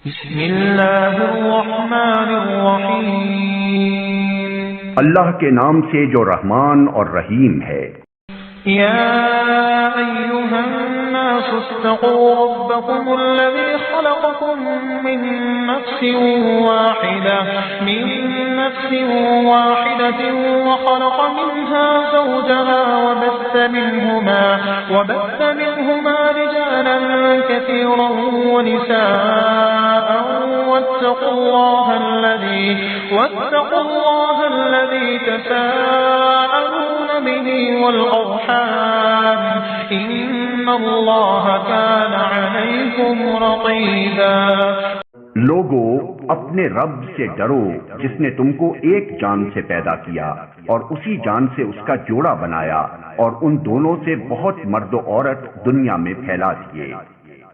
بسم اللہ الرحمن الرحیم اللہ کے نام سے جو رحمان اور رحیم ہے۔ یا ایہا الناس اتقوا ربکم الذی خلقکم من نفس واحدة وخلق منها زوجها وبث منهما رجالا كثيرا ونساء واتقوا الله الذي تساءلون به والأرحام إن الله كان عليكم رقيبا۔ لوگو اپنے رب سے ڈرو جس نے تم کو ایک جان سے پیدا کیا اور اسی جان سے اس کا جوڑا بنایا اور ان دونوں سے بہت مرد و عورت دنیا میں پھیلا دیے۔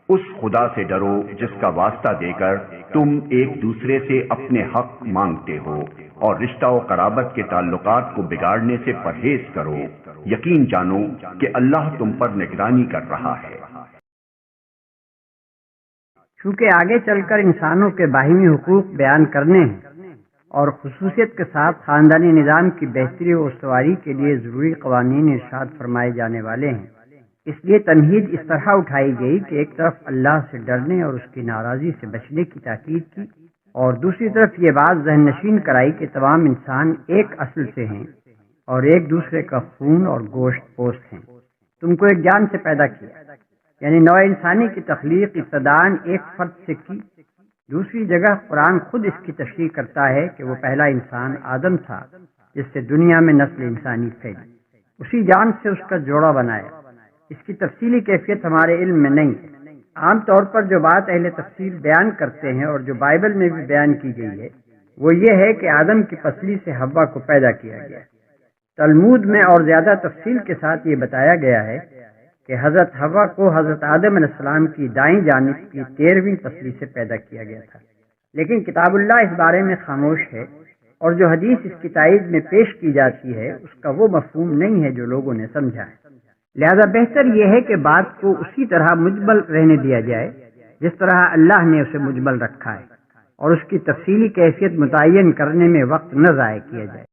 اس خدا سے ڈرو جس کا واسطہ دے کر تم ایک دوسرے سے اپنے حق مانگتے ہو اور رشتہ و قرابت کے تعلقات کو بگاڑنے سے پرہیز کرو۔ یقین جانو کہ اللہ تم پر نگرانی کر رہا ہے۔ چونکہ آگے چل کر انسانوں کے باہمی حقوق بیان کرنے ہیں اور خصوصیت کے ساتھ خاندانی نظام کی بہتری و استواری کے لیے ضروری قوانین ارشاد فرمائے جانے والے ہیں، اس لیے تمہید اس طرح اٹھائی گئی کہ ایک طرف اللہ سے ڈرنے اور اس کی ناراضی سے بچنے کی تاکید کی، اور دوسری طرف یہ بات ذہن نشین کرائی کہ تمام انسان ایک اصل سے ہیں اور ایک دوسرے کا خون اور گوشت پوست ہیں۔ تم کو ایک جان سے پیدا کیا، یعنی نوع انسانی کی تخلیق ابتداً ایک فرد سے کی۔ دوسری جگہ قرآن خود اس کی تشریح کرتا ہے کہ وہ پہلا انسان آدم تھا جس سے دنیا میں نسل انسانی پھیلی، اسی جان سے اس کا جوڑا بنایا۔ اس کی تفصیلی کیفیت ہمارے علم میں نہیں ہے۔ عام طور پر جو بات اہل تفسیر بیان کرتے ہیں اور جو بائبل میں بھی بیان کی گئی ہے وہ یہ ہے کہ آدم کی پسلی سے حوا کو پیدا کیا گیا۔ تلمود میں اور زیادہ تفصیل کے ساتھ یہ بتایا گیا ہے کہ حضرت حوا کو حضرت آدم علیہ السلام کی دائیں جانب کی 13ویں پسلی سے پیدا کیا گیا تھا، لیکن کتاب اللہ اس بارے میں خاموش ہے، اور جو حدیث اس کی تائید میں پیش کی جاتی ہے اس کا وہ مفہوم نہیں ہے جو لوگوں نے سمجھا ہے۔ لہذا بہتر یہ ہے کہ بات کو اسی طرح مجمل رہنے دیا جائے جس طرح اللہ نے اسے مجمل رکھا ہے، اور اس کی تفصیلی کیفیت متعین کرنے میں وقت نہ ضائع کیا جائے۔